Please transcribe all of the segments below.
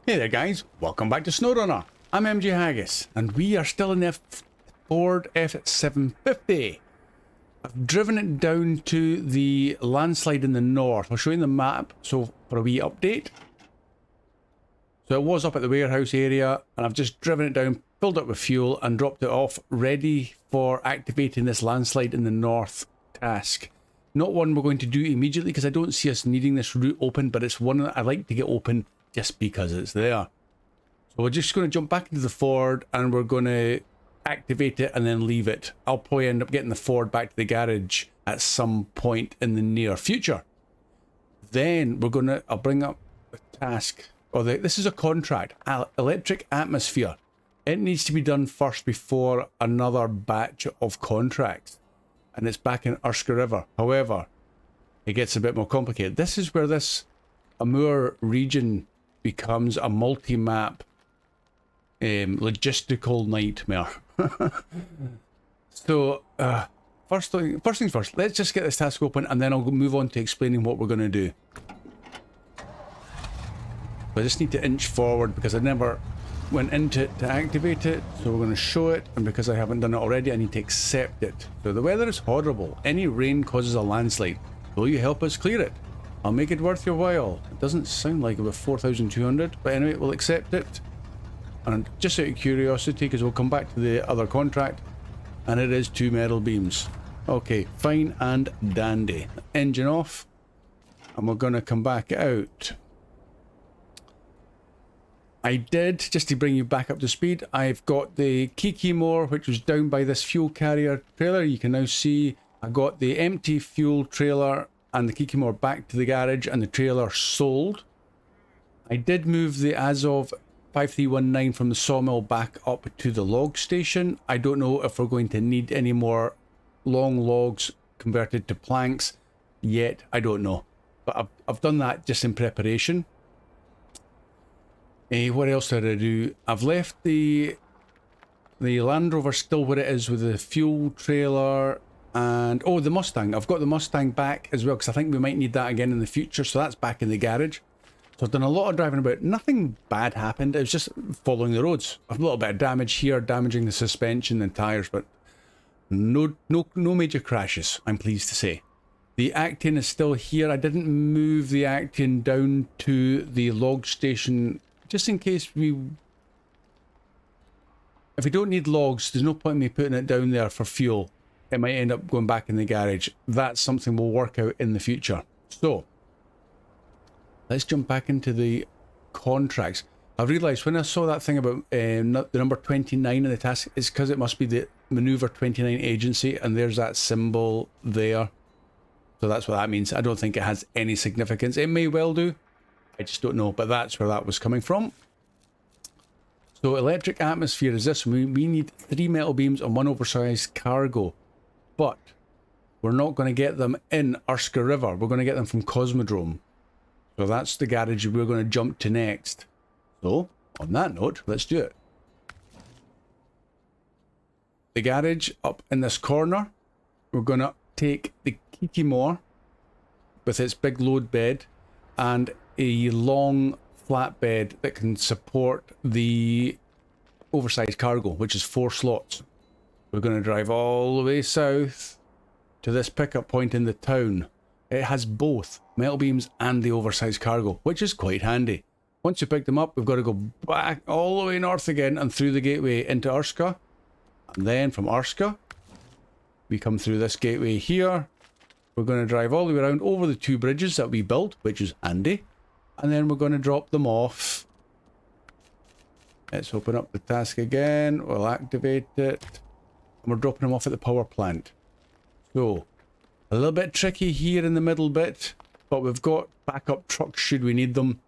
Hey there guys, welcome back to Snowrunner. I'm MJ Haggis, and we are still in the Ford F750. I've driven it down to the landslide in the north. I'll show you the map, so for a wee update. So it was up at the warehouse area, and I've just driven it down, filled up with fuel, and dropped it off, ready for activating this landslide in the north task. Not one we're going to do immediately, because I don't see us needing this route open, but it's one that I like to get open just because it's there. So we're just going to jump back into the Ford and we're going to activate it and then leave it. I'll probably end up getting the Ford back to the garage at some point in the near future. Then we're going to, I'll bring up the task, this is a contract, electric atmosphere. It needs to be done first before another batch of contracts. And it's back in Urska River. However, it gets a bit more complicated. This is where this Amur region becomes a multi-map logistical nightmare. So first things first, let's just get this task open and then I'll move on to explaining what we're going to do. I just need to inch forward because I never went into it to activate it, so we're going to show it, and because I haven't done it already I need to accept it. So the weather is horrible. Any rain causes a landslide. Will you help us clear it? I'll make it worth your while. It doesn't sound like about 4,200, but anyway, we'll accept it. And just out of curiosity, because we'll come back to the other contract, and it is 2 metal beams. Okay, fine and dandy. Engine off, and we're going to come back out. I did, just to bring you back up to speed, I've got the Kikimore, which was down by this fuel carrier trailer. You can now see I got the empty fuel trailer and the Kikimore back to the garage, and the trailer sold. I did move the Azov 5319 from the sawmill back up to the log station. I don't know if we're going to need any more long logs converted to planks yet. I don't know, but I've done that just in preparation. What else did I do? I've left the Land Rover still where it is with the fuel trailer. And oh, the Mustang. I've got the Mustang back as well because I think we might need that again in the future. So that's back in the garage. So I've done a lot of driving about. Nothing bad happened. It was just following the roads. A little bit of damage here, damaging the suspension and tires, but no major crashes, I'm pleased to say. The Actian is still here. I didn't move the Actian down to the log station just in case if we don't need logs, there's no point in me putting it down there for fuel. It might end up going back in the garage. That's something we'll work out in the future. So, let's jump back into the contracts. I realised when I saw that thing about the number 29 in the task, it's because it must be the Maneuver 29 agency, and there's that symbol there. So that's what that means. I don't think it has any significance. It may well do. I just don't know, but that's where that was coming from. So electric atmosphere is this. We need 3 metal beams and 1 oversized cargo. But we're not going to get them in Urska River. We're going to get them from Cosmodrome. So that's the garage we're going to jump to next. So, on that note, let's do it. The garage up in this corner. We're going to take the Kikimore with its big load bed and a long flatbed that can support the oversized cargo, which is 4 slots. We're going to drive all the way south to this pickup point in the town. It has both metal beams and the oversized cargo, which is quite handy. Once you pick them up, we've got to go back all the way north again and through the gateway into Urska. And then from Urska, we come through this gateway here. We're going to drive all the way around over the 2 bridges that we built, which is handy. And then we're going to drop them off. Let's open up the task again. We'll activate it. And we're dropping them off at the power plant. So, a little bit tricky here in the middle bit, but we've got backup trucks should we need them.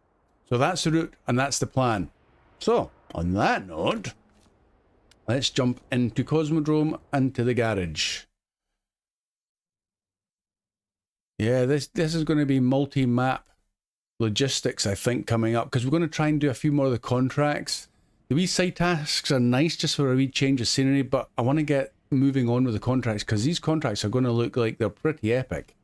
So that's the route and that's the plan. So, on that note, let's jump into Cosmodrome and to the garage. Yeah, this is going to be multi-map logistics, I think, coming up, because we're going to try and do a few more of the contracts. The wee side tasks are nice just for a wee change of scenery, but I want to get moving on with the contracts because these contracts are going to look like they're pretty epic.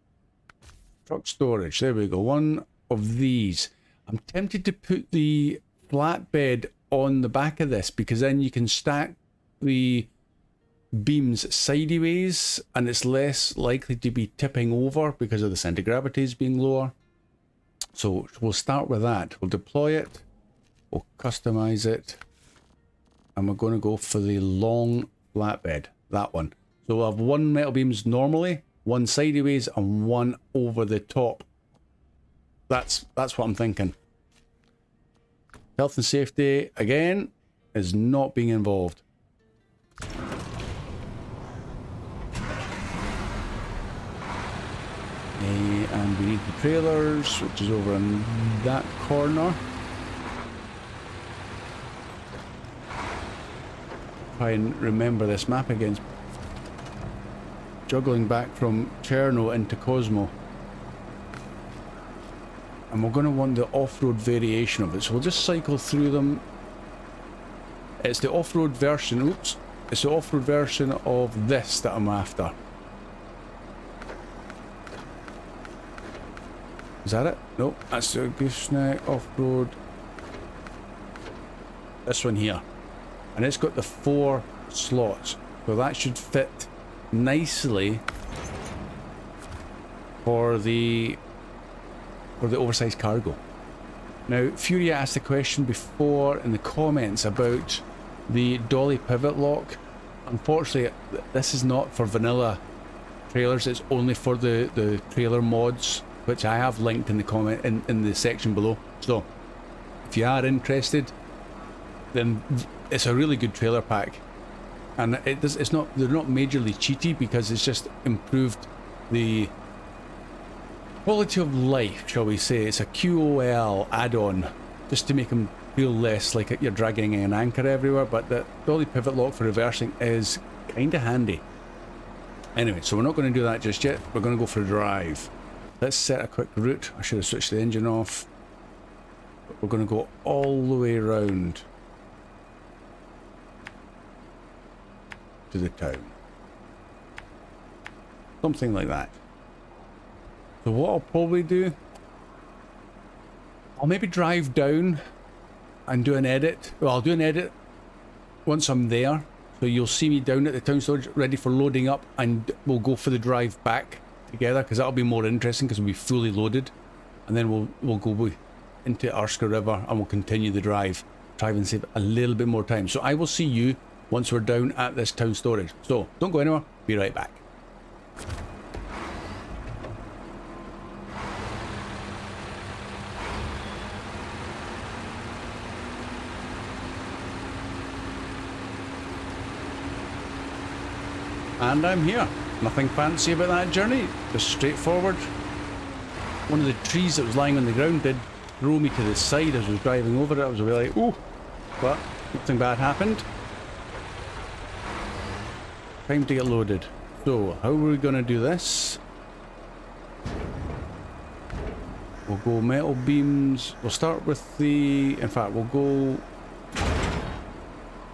Truck storage, there we go, one of these. I'm tempted to put the flatbed on the back of this, because then you can stack the beams sideways and it's less likely to be tipping over because of the center of gravity being lower. So we'll start with that. We'll deploy it, we'll customize it, and we're going to go for the long flatbed, that one. So we'll have one metal beams normally, one sideways, and one over the top. That's what I'm thinking. Health and safety, again, is not being involved. And we need the trailers, which is over in that corner. Try and remember this map again. Juggling back from Cherno into Cosmo. And we're going to want the off-road variation of it, so we'll just cycle through them. It's the off-road version, oops, it's the off-road version of this that I'm after. Is that it? Nope, that's the gooseneck off-road. This one here. And it's got the 4 slots, so that should fit nicely for the oversized cargo. Now, Fury asked a question before in the comments about the dolly pivot lock. Unfortunately, this is not for vanilla trailers, it's only for the trailer mods, which I have linked in the comment in the section below. So if you are interested, then it's a really good trailer pack, and they're not majorly cheaty, because it's just improved the quality of life, shall we say. It's a QOL add-on just to make them feel less like you're dragging an anchor everywhere, but the dolly pivot lock for reversing is kind of handy. Anyway, so we're not going to do that just yet. We're going to go for a drive. Let's set a quick route. I should have switched the engine off. But we're going to go all the way around to the town. Something like that. So what I'll probably do, I'll maybe drive down and do an edit. Well, I'll do an edit once I'm there. So you'll see me down at the town storage ready for loading up, and we'll go for the drive back together, because that'll be more interesting because we'll be fully loaded. And then we'll go into Arska River and we'll continue the drive. Try and save a little bit more time. So I will see you once we're down at this town storage. So don't go anywhere, be right back. And I'm here. Nothing fancy about that journey, just straightforward. One of the trees that was lying on the ground did throw me to the side as I was driving over it. I was really like, ooh, but nothing bad happened. Time to get loaded. So, how are we going to do this? We'll go metal beams. We'll start with the... In fact, we'll go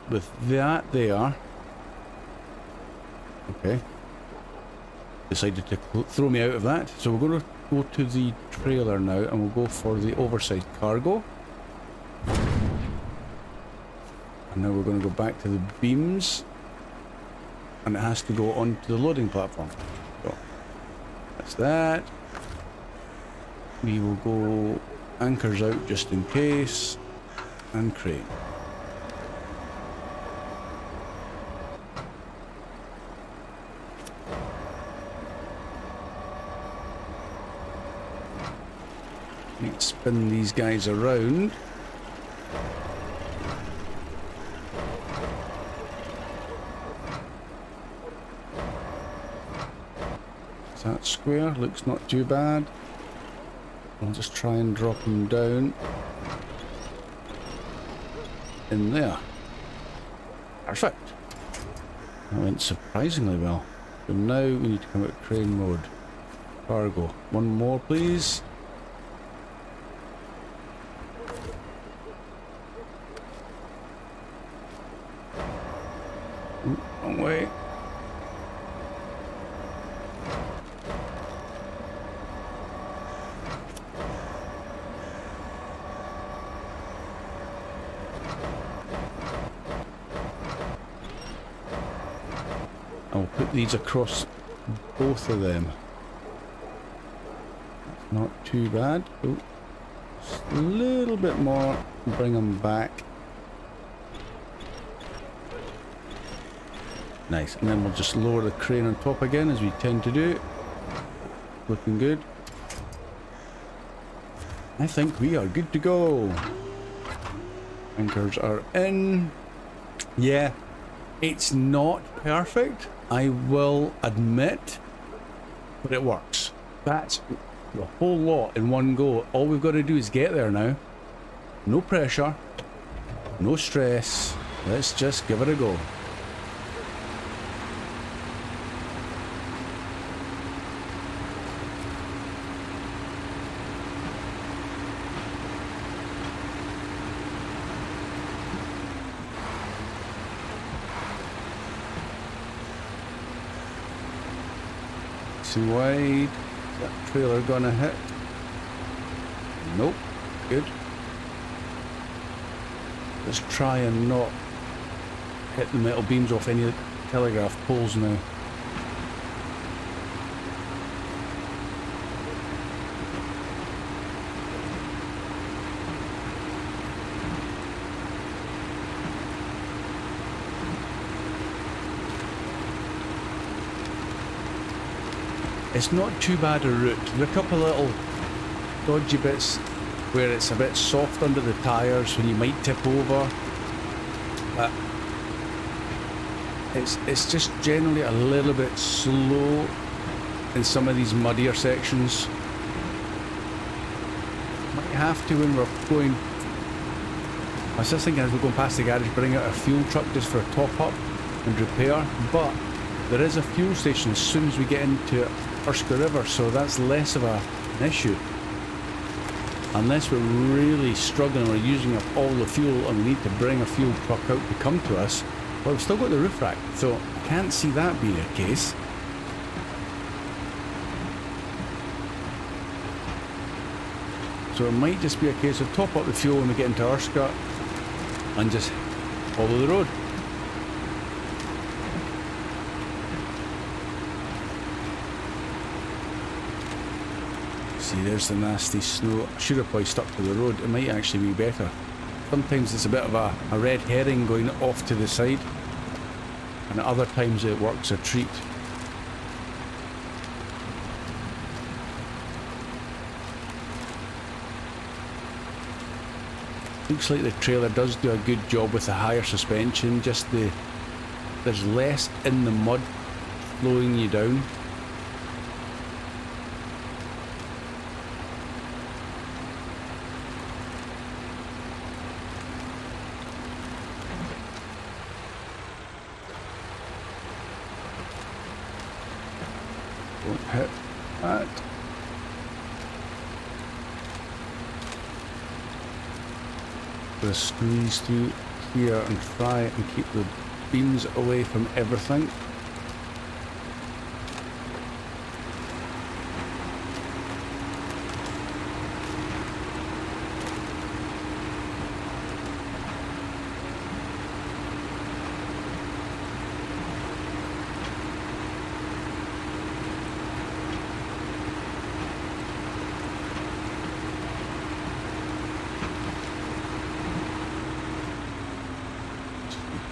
with that there. Okay. Decided to throw me out of that. So we're going to go to the trailer now, and we'll go for the oversized cargo. And now we're going to go back to the beams. And it has to go onto the loading platform. So that's that. We will go anchors out just in case. And crane. Let's spin these guys around. That square looks not too bad. I'll just try and drop them down in there. Perfect. That went surprisingly well. So now we need to come out of crane mode. Cargo. One more, please. Wrong way. put these across both of them. Not too bad. Oh, just a little bit more. Bring them back. Nice. And then we'll just lower the crane on top again, as we tend to do. Looking good. I think we are good to go. Anchors are in. Yeah, it's not perfect, I will admit, but it works. That's the whole lot in one go. All we've got to do is get there now. No pressure, no stress. Let's just give it a go. Wide. Is that trailer gonna hit? Nope. Good. Let's try and not hit the metal beams off any telegraph poles now. It's not too bad a route. There are a couple of little dodgy bits where it's a bit soft under the tyres when you might tip over. But it's just generally a little bit slow in some of these muddier sections. Might have to when we're going. I was just thinking as we're going past the garage, bring out a fuel truck just for a top up and repair. But there is a fuel station as soon as we get into Urska River, so that's less of an issue. Unless we're really struggling, we're using up all the fuel and we need to bring a fuel truck out to come to us. Well, we've still got the roof rack, so I can't see that being a case. So it might just be a case of top up the fuel when we get into Urska and just follow the road. See, there's the nasty snow. I should have probably stuck to the road. It might actually be better. Sometimes it's a bit of a red herring going off to the side, and at other times it works a treat. Looks like the trailer does do a good job with the higher suspension, just there's less in the mud slowing you down. Don't hit that. Gonna squeeze through here and try and keep the beams away from everything.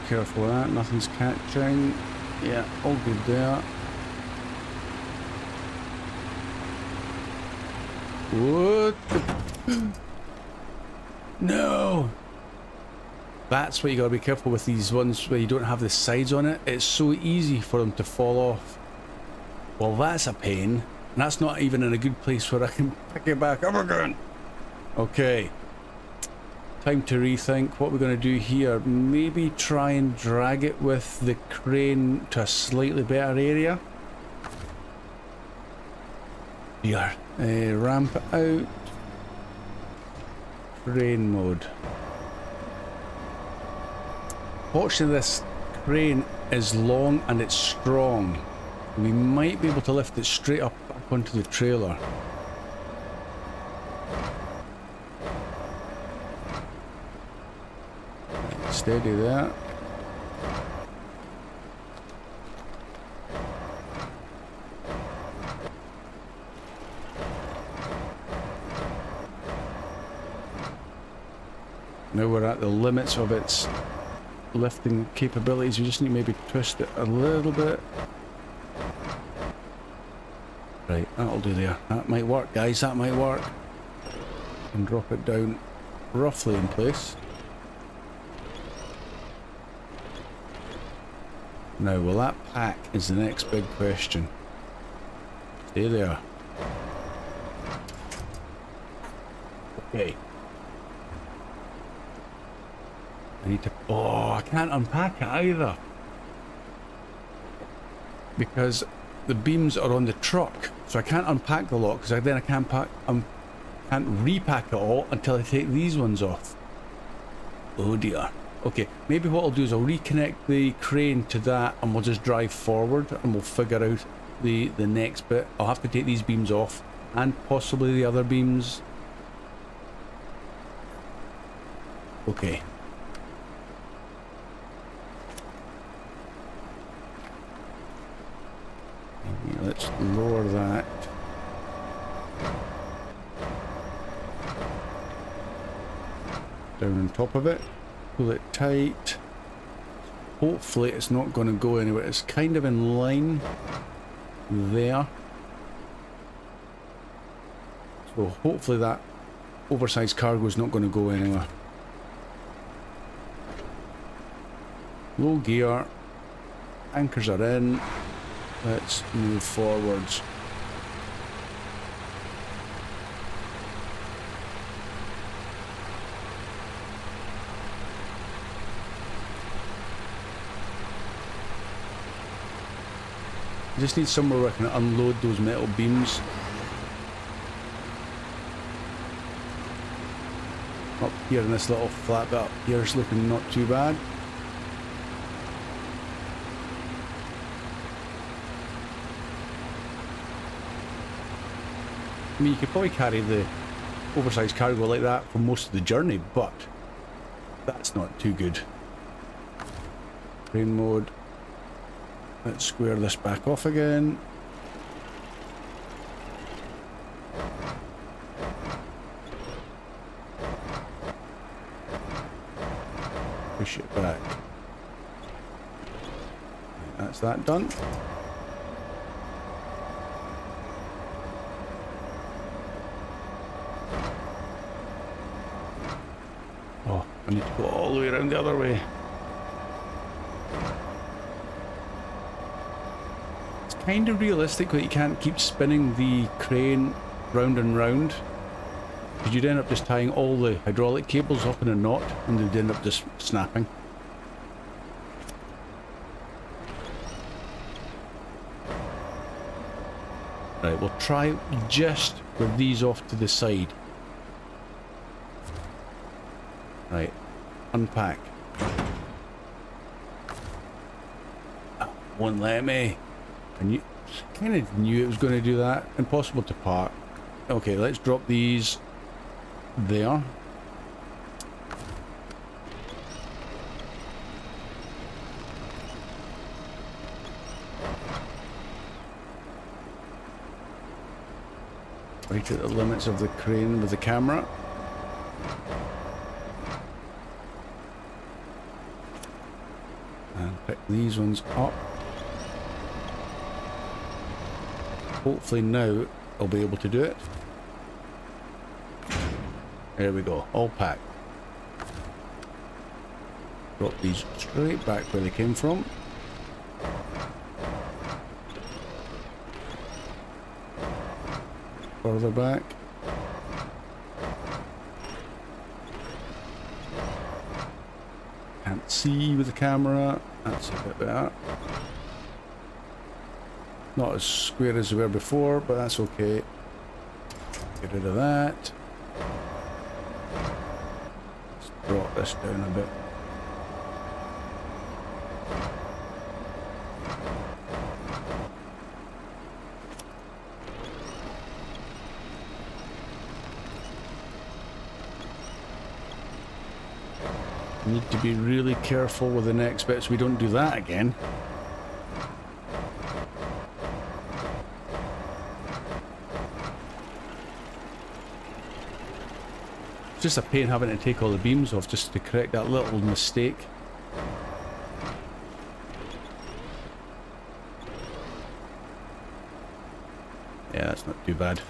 Careful of that, nothing's catching. Yeah, all good there. What the... No! That's what you gotta be careful with these ones where you don't have the sides on it. It's so easy for them to fall off. Well, that's a pain. And that's not even in a good place where I can pick it back up again. Okay. Time to rethink what we're going to do here. Maybe try and drag it with the crane to a slightly better area. Here. Ramp it out. Crane mode. Fortunately, this crane is long and it's strong. We might be able to lift it straight up onto the trailer. Steady there. Now we're at the limits of its lifting capabilities. We just need to maybe twist it a little bit. Right, that'll do there. That might work, guys, that might work. And drop it down roughly in place. Now, will that pack is the next big question. Stay there. Okay. I need to... Oh, I can't unpack it either. Because the beams are on the truck. So I can't unpack the lot, because then I can't repack it all until I take these ones off. Oh dear. Okay, maybe what I'll do is I'll reconnect the crane to that and we'll just drive forward and we'll figure out the next bit. I'll have to take these beams off and possibly the other beams. Okay. Let's lower that. Down on top of it. Pull it tight. Hopefully it's not going to go anywhere. It's kind of in line there. So hopefully that oversized cargo is not going to go anywhere. Low gear. Anchors are in. Let's move forwards. I just need somewhere where I can unload those metal beams. Up here in this little flat bit up here is looking not too bad. I mean, you could probably carry the oversized cargo like that for most of the journey, but that's not too good. Crane mode. Let's square this back off again. Push it back. That's that done. Oh, I need to go all the way around the other way. Kind of realistic that you can't keep spinning the crane round and round, because you'd end up just tying all the hydraulic cables up in a knot and they'd end up just snapping. Right, we'll try just with these off to the side. Right, unpack. Oh, won't let me. I kind of knew it was going to do that. Impossible to park. Okay, let's drop these there. Right at the limits of the crane with the camera. And pick these ones up. Hopefully now I'll be able to do it. There we go, all packed. Drop these straight back where they came from. Further back. Can't see with the camera. That's a bit better. Not as square as they were before, but that's okay. Get rid of that. Let's drop this down a bit. Need to be really careful with the next bit so we don't do that again. It's just a pain having to take all the beams off just to correct that little mistake. Yeah, that's not too bad.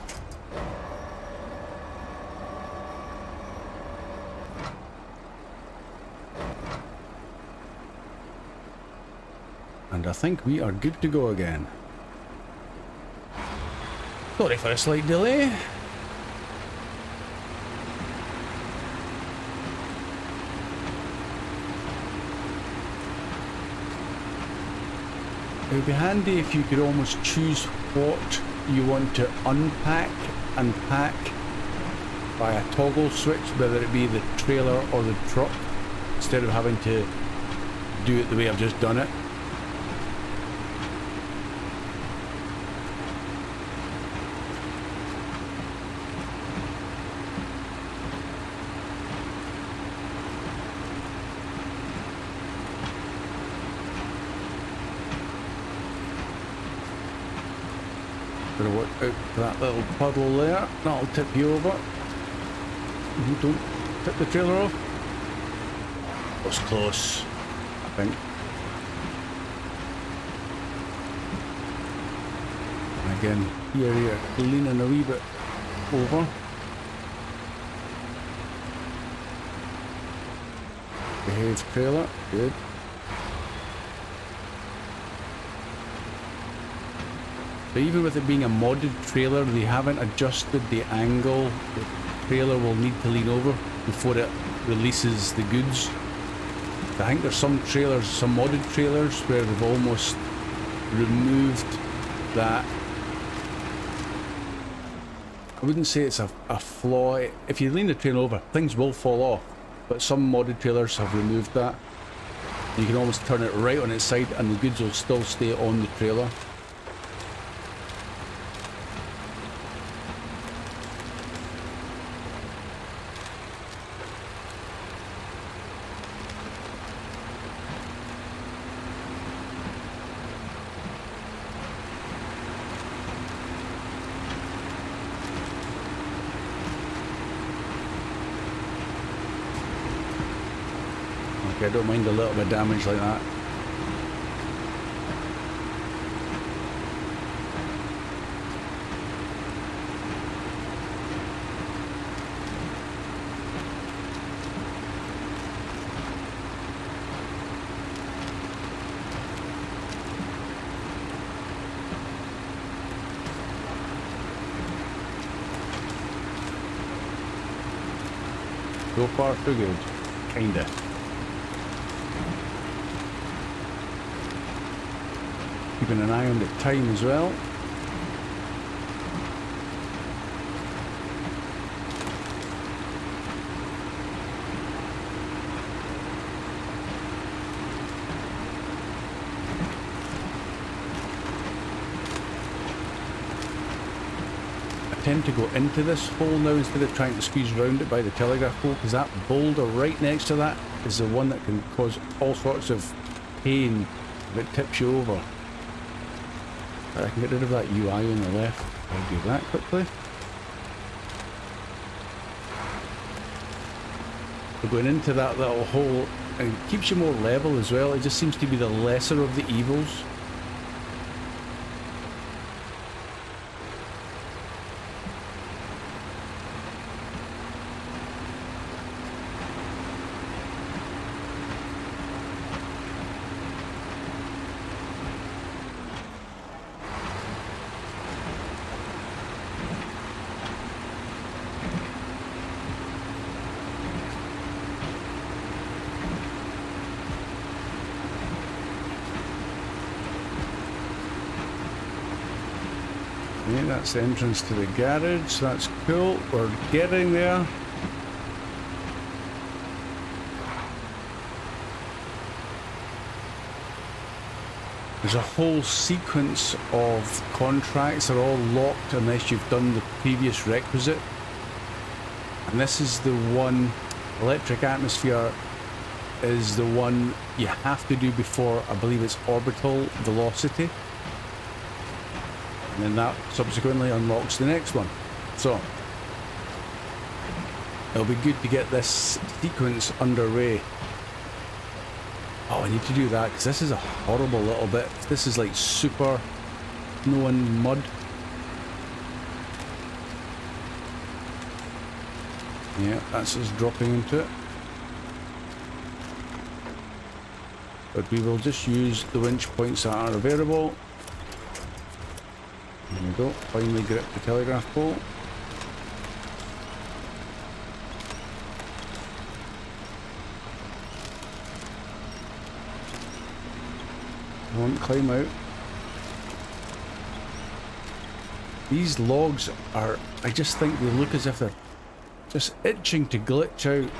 And I think we are good to go again. Sorry for a slight delay. It would be handy if you could almost choose what you want to unpack and pack by a toggle switch, whether it be the trailer or the truck, instead of having to do it the way I've just done it. Gonna work out that little puddle there. That'll tip you over. Don't tip the trailer off. Was close, I think. Again, here you're leaning a wee bit over. Behave trailer, good. So even with it being a modded trailer, they haven't adjusted the angle the trailer will need to lean over before it releases the goods. I think there's some trailers, some modded trailers, where they've almost removed that. I wouldn't say it's a flaw. If you lean the trailer over, things will fall off, but some modded trailers have removed that. You can almost turn it right on its side and the goods will still stay on the trailer. I don't mind a little bit of damage like that. So far so good, kinda. Keeping an eye on the time as well. I tend to go into this hole now instead of trying to squeeze around it by the telegraph pole, because that boulder right next to that is the one that can cause all sorts of pain if it tips you over. I can get rid of that UI on the left. I'll do that quickly. We're going into that little hole, and it keeps you more level as well. It just seems to be the lesser of the evils. Okay, that's the entrance to the garage. That's cool. We're getting there. There's a whole sequence of contracts that are all locked unless you've done the previous requisite. And this is the one, electric atmosphere is the one you have to do before, I believe it's orbital velocity. And then that subsequently unlocks the next one. So, it'll be good to get this sequence underway. Oh, I need to do that because this is a horrible little bit. This is like super snow and mud. Yeah, that's us dropping into it. But we will just use the winch points that are available. There we go, finally grip the telegraph pole. Won't climb out. These logs are, I just think they look as if they're just itching to glitch out.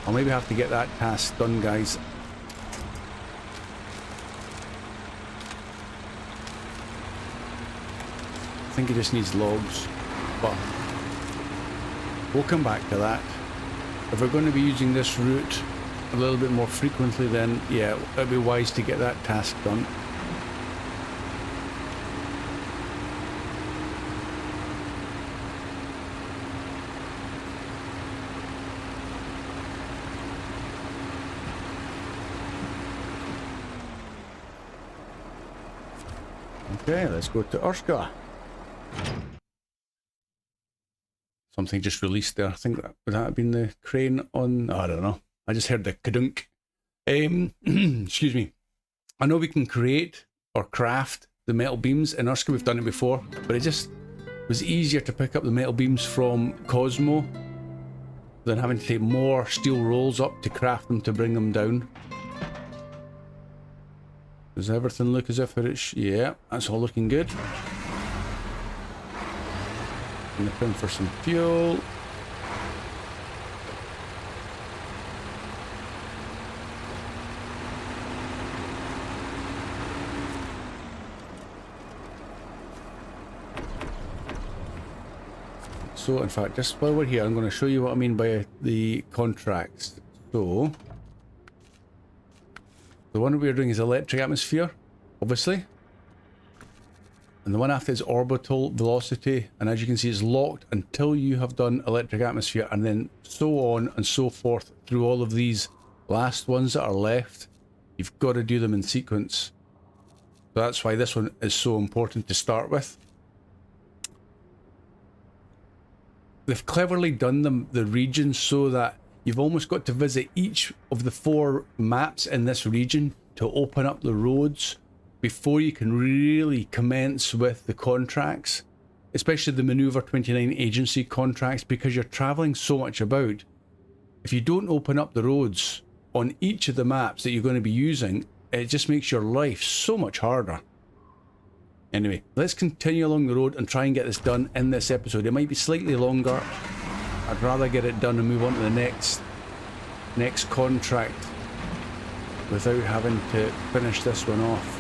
I'll maybe have to get that task done, guys. I think it just needs logs, but we'll come back to that. If we're going to be using this route a little bit more frequently, then yeah, it'd be wise to get that task done. Okay, let's go to Urska. Something just released there. I think that would that have been the crane on. Oh, I don't know. I just heard the kadunk. Excuse me. I know we can create or craft the metal beams in Urska. We've done it before, but it just was easier to pick up the metal beams from Cosmo than having to take more steel rolls up to craft them to bring them down. Does everything look as if it's... Yeah, that's all looking good. Nip in for some fuel. So, in fact, just while we're here, I'm going to show you what I mean by the contracts. So, the one we're doing is electric atmosphere, obviously. And the one after is orbital velocity. And as you can see, it's locked until you have done electric atmosphere, and then so on and so forth through all of these last ones that are left. You've got to do them in sequence. So that's why this one is so important to start with. They've cleverly done the regions so that you've almost got to visit each of the 4 maps in this region to open up the roads before you can really commence with the contracts, especially the Maneuver 29 agency contracts, because you're traveling so much about. If you don't open up the roads on each of the maps that you're going to be using, it just makes your life so much harder. Anyway, let's continue along the road and try and get this done in this episode. It might be slightly longer. I'd rather get it done and move on to the next contract without having to finish this one off.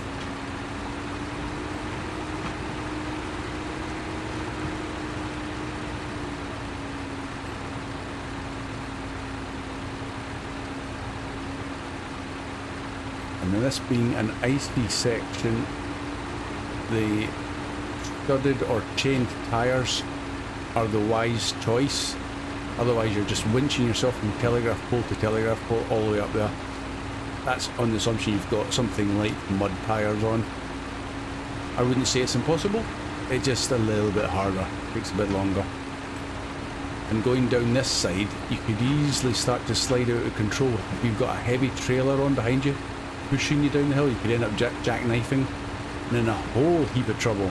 And then this being an icy section, the studded or chained tyres are the wise choice. Otherwise you're just winching yourself from telegraph pole to telegraph pole all the way up there. That's on the assumption you've got something like mud tyres on. I wouldn't say it's impossible, it's just a little bit harder, takes a bit longer. And going down this side, you could easily start to slide out of control. If you've got a heavy trailer on behind you, pushing you down the hill, you could end up jackknifing and in a whole heap of trouble.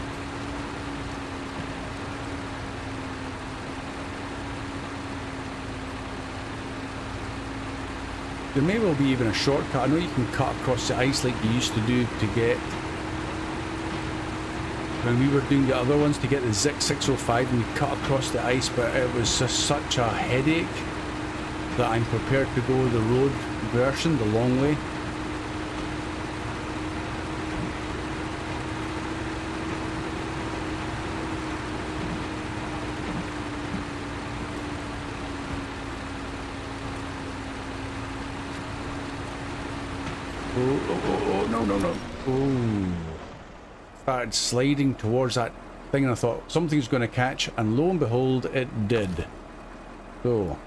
There may well be even a shortcut. I know you can cut across the ice like you used to do to get, when we were doing the other ones, to get the ZIC 605 and we cut across the ice, but it was just such a headache that I'm prepared to go the road version, the long way. Oh, no. Oh. Started sliding towards that thing and I thought something's going to catch, and lo and behold it did. So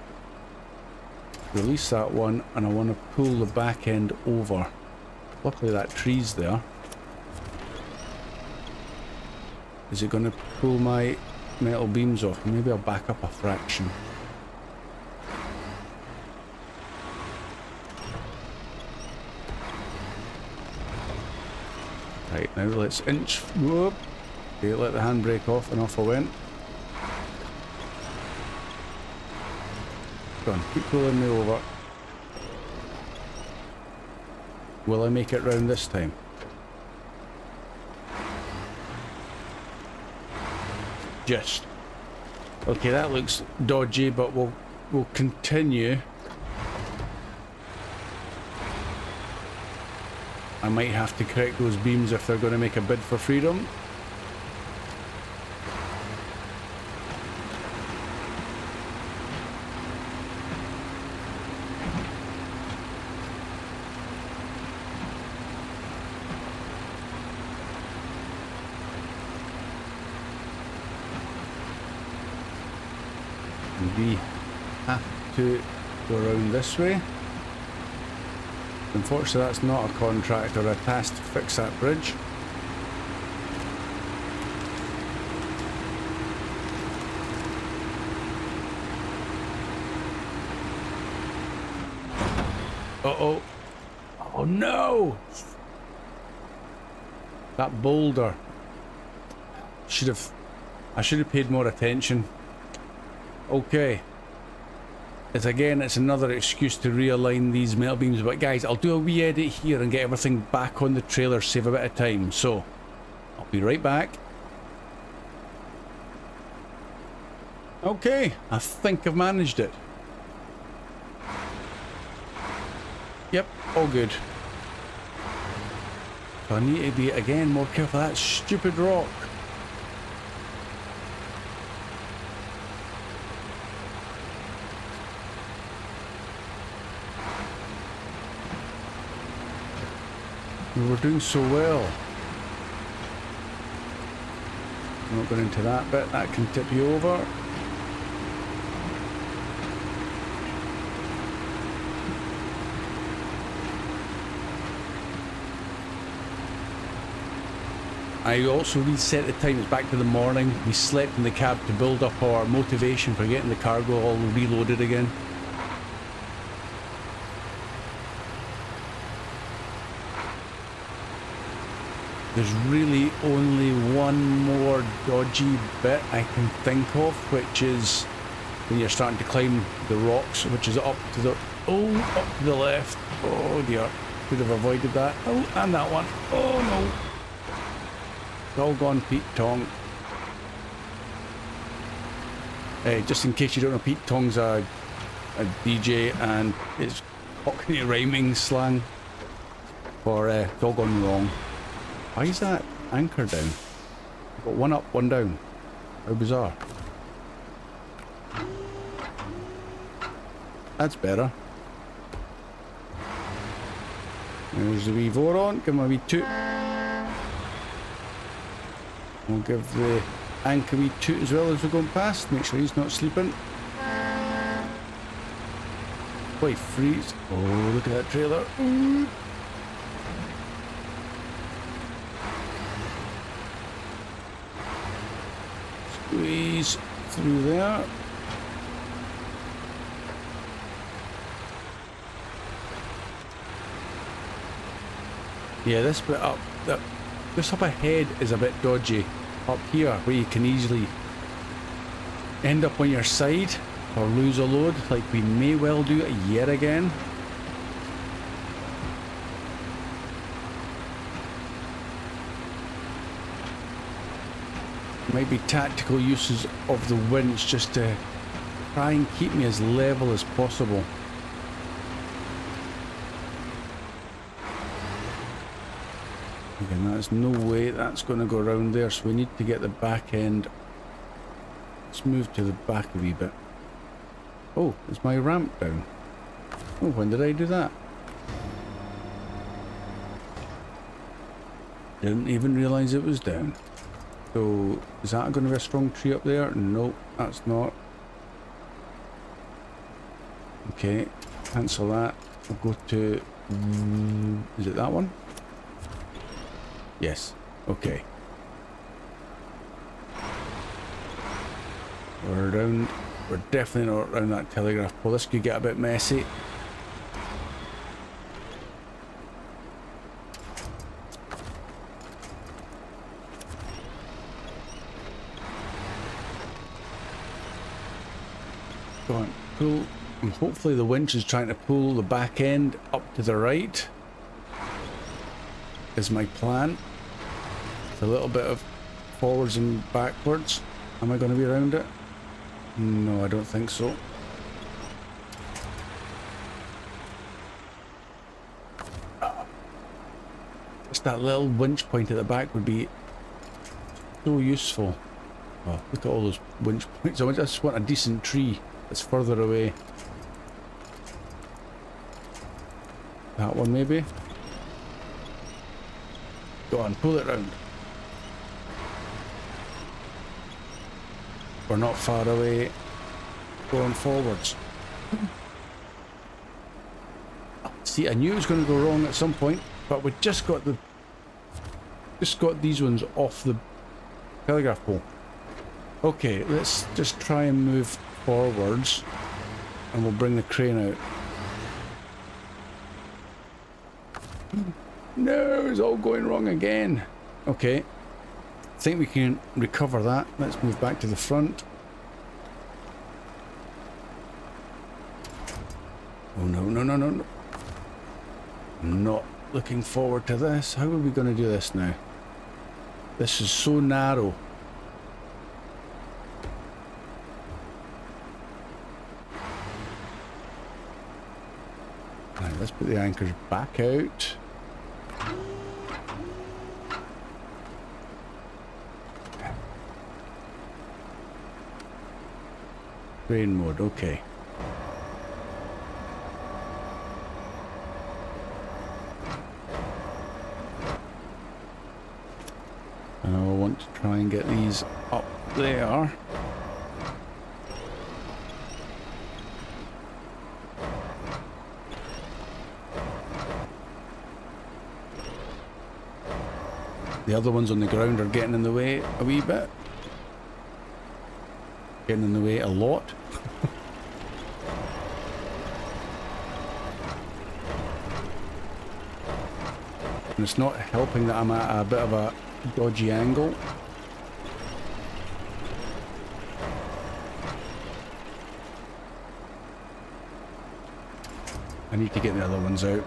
release that one, and I want to pull the back end over. Luckily that tree's there. Is it going to pull my metal beams off? Maybe I'll back up a fraction. Right, now let's inch. Whoop. Okay, let the handbrake off, and off I went. Go on, keep pulling me over. Will I make it round this time? Just. Okay, that looks dodgy, but we'll continue. I might have to correct those beams if they're going to make a bid for freedom. We have to go around this way. Unfortunately, that's not a contract or a task to fix that bridge. Uh-oh. Oh no! That boulder. I should have paid more attention. Okay. It's another excuse to realign these metal beams, but guys, I'll do a wee edit here and get everything back on the trailer, save a bit of time. So, I'll be right back. Okay, I think I've managed it. Yep, all good. So I need to be, again, more careful of that stupid rock. We were doing so well. I'm not going into that bit, that can tip you over. I also reset the time, it's back to the morning. We slept in the cab to build up our motivation for getting the cargo all reloaded again. There's really only one more dodgy bit I can think of, which is when you're starting to climb the rocks, which is up to the left. Oh dear, could have avoided that. Oh, and that one. Oh no. It's all gone, Pete Tong. Hey, just in case you don't know, Pete Tong's a DJ, and it's Cockney rhyming slang for it's all gone wrong. Why is that anchor down? I've got one up, one down. How bizarre. That's better. There's the wee Voron. Give him a wee toot. We'll give the anchor a wee toot as well as we're going past. Make sure he's not sleeping. Boy, freeze. Oh, look at that trailer. Squeeze through there. Yeah, this bit up, this up ahead is a bit dodgy. Up here, where you can easily end up on your side or lose a load, like we may well do it yet again. Might be tactical uses of the winch just to try and keep me as level as possible. Again, there's no way that's going to go around there, so we need to get the back end. Let's move to the back a wee bit. Oh, is my ramp down? Oh, when did I do that? Didn't even realise it was down. So, is that going to be a strong tree up there? Nope, that's not. Okay, cancel that. We'll go to... is it that one? Yes, okay. We're around... we're definitely not around that telegraph pole. This could get a bit messy. Go on, pull. And hopefully the winch is trying to pull the back end up to the right. Is my plan. With a little bit of forwards and backwards. Am I going to be around it? No, I don't think so. Just that little winch point at the back would be so useful. Oh, look at all those winch points. I just want a decent tree that's further away. That one maybe? Go on, pull it round. We're not far away. Going forwards. See, I knew it was going to go wrong at some point, but we just got these ones off the telegraph pole. Okay, let's just try and move forwards, and we'll bring the crane out. No, it's all going wrong again. Okay, I think we can recover that. Let's move back to the front. Oh no, no, no, no, no. I'm not looking forward to this. How are we going to do this now? This is so narrow. Right, let's put the anchors back out. Crane mode, okay. And I want to try and get these up there. The other ones on the ground are getting in the way a wee bit. Getting in the way a lot. And it's not helping that I'm at a bit of a dodgy angle. I need to get the other ones out.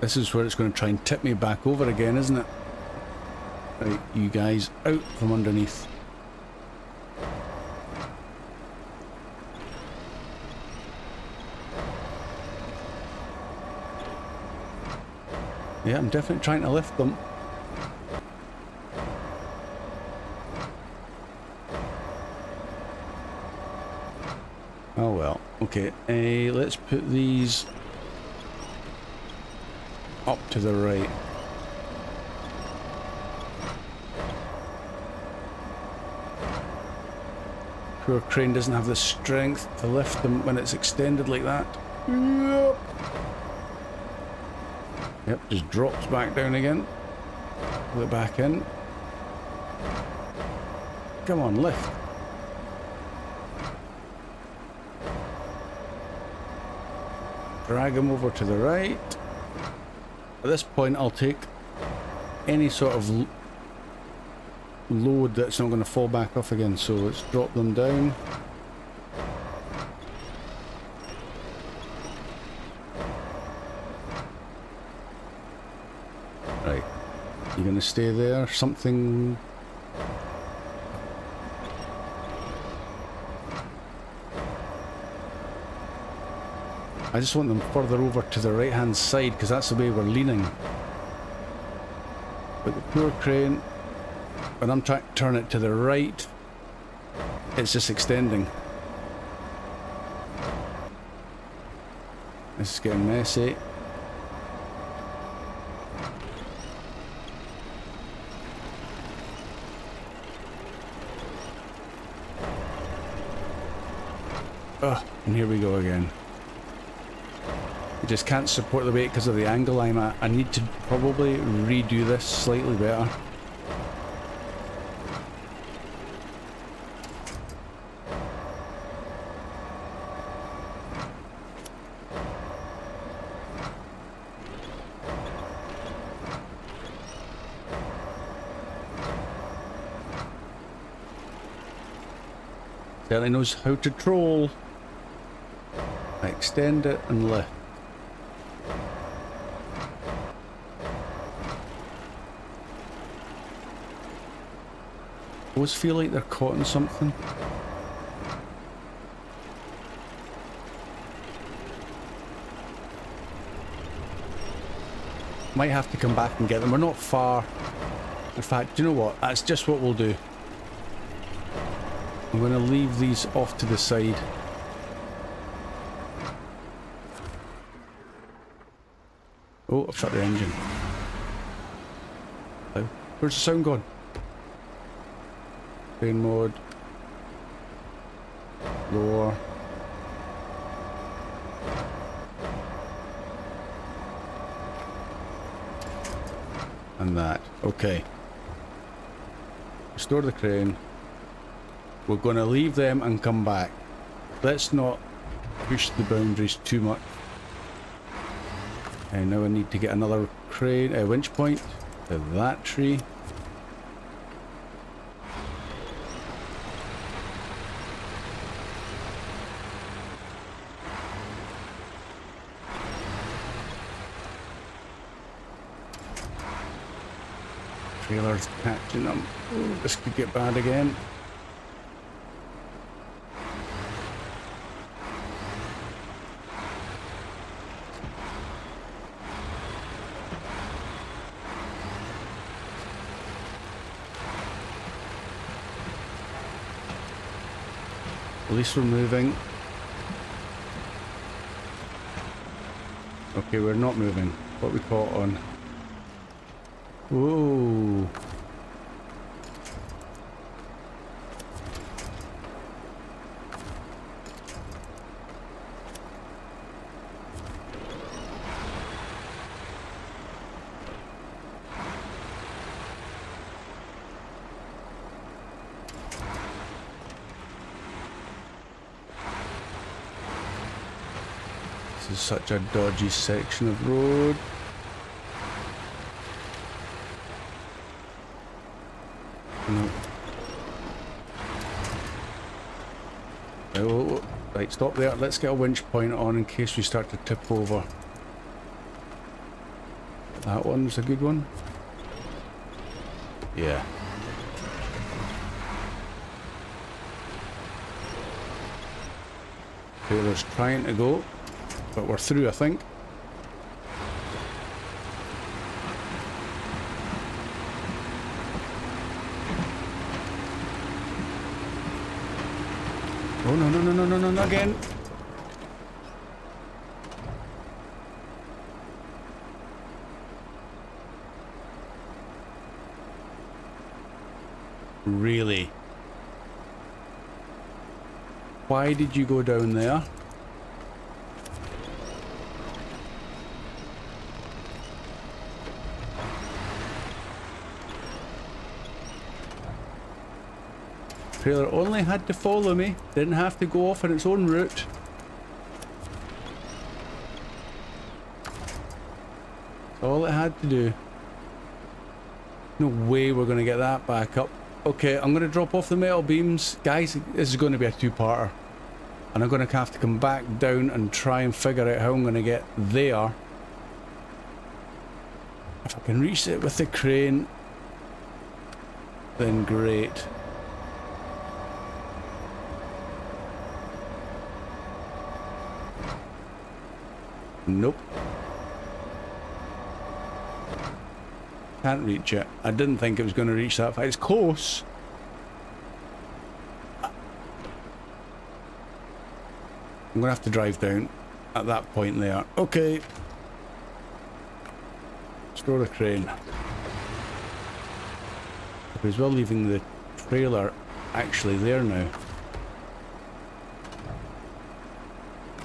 This is where it's going to try and tip me back over again, isn't it? Right, you guys out from underneath. Yeah, I'm definitely trying to lift them. Oh well, okay. Let's put these up to the right. Poor crane doesn't have the strength to lift them when it's extended like that. Yep, just drops back down again. Pull it back in. Come on, lift. Drag him over to the right. At this point, I'll take any sort of load that's not going to fall back off again. So let's drop them down. Right, you're going to stay there. Something. I just want them further over to the right hand side because that's the way we're leaning. But the poor crane, when I'm trying to turn it to the right, it's just extending. This is getting messy. Ugh, and here we go again. I just can't support the weight because of the angle I'm at. I need to probably redo this slightly better. Certainly knows how to troll. I extend it and lift. I always feel like they're caught in something. Might have to come back and get them. We're not far. In fact, do you know what? That's just what we'll do. I'm going to leave these off to the side. Oh, I've shut the engine. Oh, where's the sound gone? Train mode. Lower. And that. Okay. Restore the crane. We're going to leave them and come back. Let's not push the boundaries too much. And now I need to get another crane, winch point to that tree. Trailer's catching them. Ooh, this could get bad again. At least we're moving. Okay, we're not moving. What we caught on? Whoa. This is such a dodgy section of road. No. Oh, right, stop there. Let's get a winch point on in case we start to tip over. That one's a good one. Yeah. Trailer's trying to go, but we're through, I think. Oh, no, no, no, no, no, no, not again. Really? Why did you go down there? Trailer only had to follow me, didn't have to go off on its own route. That's all it had to do. No way we're going to get that back up. Okay, I'm going to drop off the metal beams. Guys, this is going to be a two-parter. And I'm going to have to come back down and try and figure out how I'm going to get there. If I can reach it with the crane, then great. Nope. Can't reach it. I didn't think it was going to reach that far. It's close. I'm going to have to drive down at that point there. Okay. Restore the crane. As well, leaving the trailer actually there now.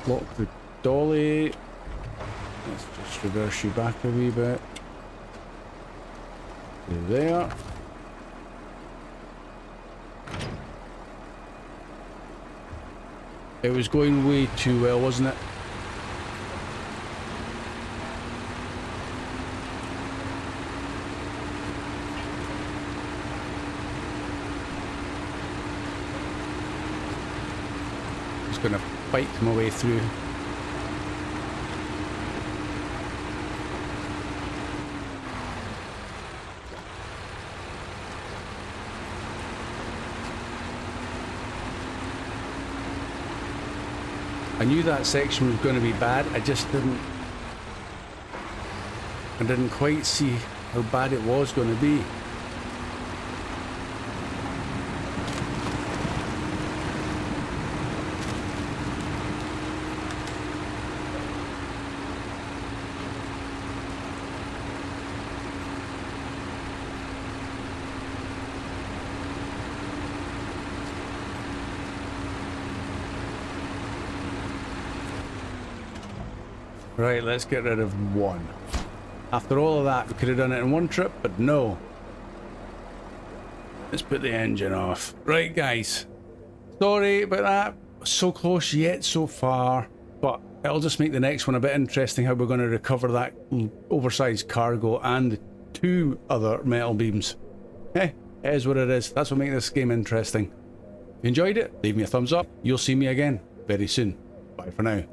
Lock the dolly. Let's just reverse you back a wee bit. There. It was going way too well, wasn't it? Just gonna fight my way through. I knew that section was going to be bad, I just didn't quite see how bad it was going to be. Right, let's get rid of one. After all of that, we could have done it in one trip, but no. Let's put the engine off. Right, guys. Sorry about that. So close yet so far, but it'll just make the next one a bit interesting how we're going to recover that oversized cargo and the 2 other metal beams. Eh, it is what it is. That's what makes this game interesting. If you enjoyed it, leave me a thumbs up. You'll see me again very soon. Bye for now.